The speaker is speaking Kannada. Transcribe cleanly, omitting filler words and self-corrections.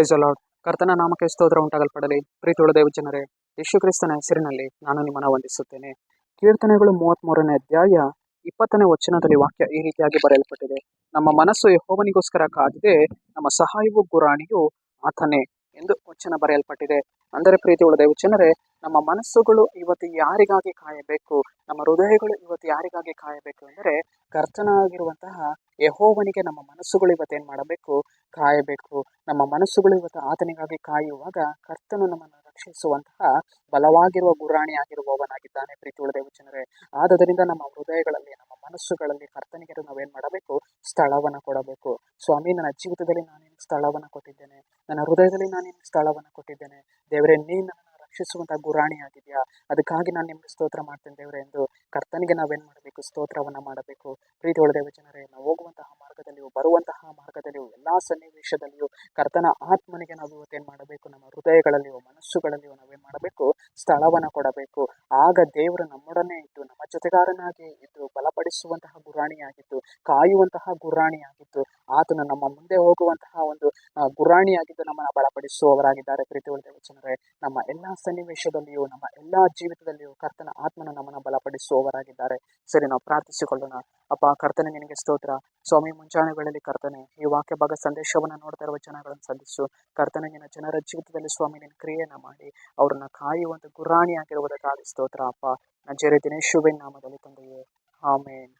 Price lord. ಕರ್ತನ ನಾಮಕ್ಕೆ ಸ್ತೋತ್ರ ಉಂಟಾಗಲ್ಪಡಲಿ. ಪ್ರೀತಿಯುಳ್ಳ ದೇವಜನರೇ, ಯೇಸು ಕ್ರಿಸ್ತನ ಹೆಸರಿನಲ್ಲಿ ನಾನು ನಿಮ್ಮನ್ನು ವಂದಿಸುತ್ತೇನೆ. ಕೀರ್ತನೆಗಳು 33ನೇ ಅಧ್ಯಾಯ 20ನೇ ವಚನದಲ್ಲಿ ವಾಕ್ಯ ಈ ರೀತಿಯಾಗಿ ಬರೆಯಲ್ಪಟ್ಟಿದೆ. ನಮ್ಮ ಮನಸ್ಸು ಯೆಹೋವನಿಗೋಸ್ಕರ ಕಾದಿದೆ, ನಮ್ಮ ಸಹಾಯವು ಗುರಾಣಿಯು ಆತನೇ ಎಂದು ವಚನ ಬರೆಯಲ್ಪಟ್ಟಿದೆ. ಅಂದರೆ ಪ್ರೀತಿಯುಳ್ಳ ದೇವಜನರೇ, ನಮ್ಮ ಮನಸ್ಸುಗಳು ಇವತ್ತು ಯಾರಿಗಾಗಿ ಕಾಯಬೇಕು, ನಮ್ಮ ಹೃದಯಗಳು ಇವತ್ತು ಯಾರಿಗಾಗಿ ಕಾಯಬೇಕು ಅಂದರೆ ಕರ್ತನಾಗಿರುವಂತಹ ಯೆಹೋವನಿಗೆ ನಮ್ಮ ಮನಸ್ಸುಗಳು ಇವತ್ತೇನು ಮಾಡಬೇಕು, ಕಾಯಬೇಕು. ನಮ್ಮ ಮನಸ್ಸುಗಳು ಇವತ್ತು ಆತನಿಗಾಗಿ ಕಾಯುವಾಗ ಕರ್ತನು ನಮ್ಮನ್ನು ರಕ್ಷಿಸುವಂತಹ ಬಲವಾಗಿರುವ ಗುರಾಣಿ ಆಗಿರುವವನಾಗಿದ್ದಾನೆ. ಪ್ರೀತಿಯುಳ್ಳ ದೇವಜನರೇ, ಆದದರಿಂದ ನಮ್ಮ ಹೃದಯಗಳಲ್ಲಿ, ನಮ್ಮ ಮನಸ್ಸುಗಳಲ್ಲಿ ಕರ್ತನಿಗೆ ನಾವೇನ್ ಮಾಡಬೇಕು, ಸ್ಥಳವನ್ನು ಕೊಡಬೇಕು. ಸ್ವಾಮಿ, ನನ್ನ ಜೀವಿತದಲ್ಲಿ ನಾನು ನಿಮ್ಗೆ ಸ್ಥಳವನ್ನು ಕೊಟ್ಟಿದ್ದೇನೆ, ನನ್ನ ಹೃದಯದಲ್ಲಿ ನಾನು ನಿಮ್ಗೆ ಸ್ಥಳವನ್ನು ಕೊಟ್ಟಿದ್ದೇನೆ. ದೇವರೇ, ನೀನು ನನ್ನನ್ನು ರಕ್ಷಿಸುವಂತಹ ಗುರಾಣಿ ಆಗಿದೆಯಾ, ಅದಕ್ಕಾಗಿ ನಾನು ನಿಮ್ಗೆ ಸ್ತೋತ್ರ ಮಾಡ್ತೇನೆ ದೇವರೇ ಎಂದು ಕರ್ತನಿಗೆ ನಾವೇನ್ ಮಾಡಬೇಕು, ಸ್ತೋತ್ರವನ್ನ ಮಾಡಬೇಕು. ಪ್ರೀತಿಯುಳ್ಳ ದೇವಜನರೇ, ನಾವು ಹೋಗುವಂತಹ ಮಾರ್ಗದಲ್ಲಿಯೂ ಬರುವಂತಹ ಮಾರ್ಗದಲ್ಲಿಯೂ ಎಲ್ಲಾ ಸನ್ನಿವೇಶದಲ್ಲಿಯೂ ಕರ್ತನ ಆತ್ಮನಿಗೆ ನಾವು ಇವತ್ತೇನ್ ಮಾಡಬೇಕು, ನಮ್ಮ ಹೃದಯಗಳಲ್ಲಿಯೂ ಮನಸ್ಸುಗಳಲ್ಲಿಯೂ ನಾವೇನ್ ಮಾಡಬೇಕು, ಸ್ಥಳವನ್ನು ಕೊಡಬೇಕು. ಆಗ ದೇವರು ನಮ್ಮೊಡನೆ ಇದ್ದು, ನಮ್ಮ ಜೊತೆಗಾರನಾಗಿ ಇದ್ದು, ಬಲಪಡಿಸುವಂತಹ ಗುರಾಣಿಯಾಗಿದ್ದು, ಕಾಯುವಂತಹ ಗುರಾಣಿಯಾಗಿದ್ದು, ಆತನು ನಮ್ಮ ಮುಂದೆ ಹೋಗುವಂತಹ ಒಂದು ಗುರಾಣಿಯಾಗಿದ್ದು ನಮ್ಮನ್ನು ಬಲಪಡಿಸುವವರಾಗಿದ್ದಾರೆ. ಪ್ರೀತಿಯುಳ್ಳ ದೇವಜನರೇ, ನಮ್ಮ ಎಲ್ಲಾ ಸನ್ನಿವೇಶದಲ್ಲಿಯೂ, ನಮ್ಮ ಎಲ್ಲಾ ಜೀವಿತದಲ್ಲಿಯೂ ಕರ್ತನ ಆತ್ಮನು ನಮ್ಮನ್ನು ಬಲಪಡಿಸುವವರಾಗಿದ್ದಾರೆ. ಸರಿ, ನಾವು ಪ್ರಾರ್ಥಿಸಿಕೊಳ್ಳೋಣ. ಅಪ್ಪ ಕರ್ತನೆ, ನಿನಗೆ ಸ್ತೋತ್ರ. ಸ್ವಾಮಿ, ಮುಂಜಾನೆ ವೇಳೆಯಲ್ಲಿ ಕರ್ತನೆ ಈ ವಾಕ್ಯ ಭಾಗ ಸಂದೇಶವನ್ನು ನೋಡ್ತಾ ಇರುವ ಜನಗಳನ್ನು ಸಂಧಿಸು. ಕರ್ತನೆ, ನಿನ್ನ ಜನರ ಜೀವಿತದಲ್ಲಿ ಸ್ವಾಮಿ ನಿನ್ನ ಕ್ರಿಯೆಯನ್ನು ಮಾಡಿ ಅವ್ರನ್ನ ಕಾಯುವಂತ ಗುರಾಣಿ ಆಗಿರುವುದಕ್ಕಾಗಿ ಸ್ತೋತ್ರ ಅಪ್ಪ. ನಜರೇತಿನ ಯೇಸುವಿನ ನಾಮದಲ್ಲಿ ತಂದೆಯೇ, ಆಮೇನ್.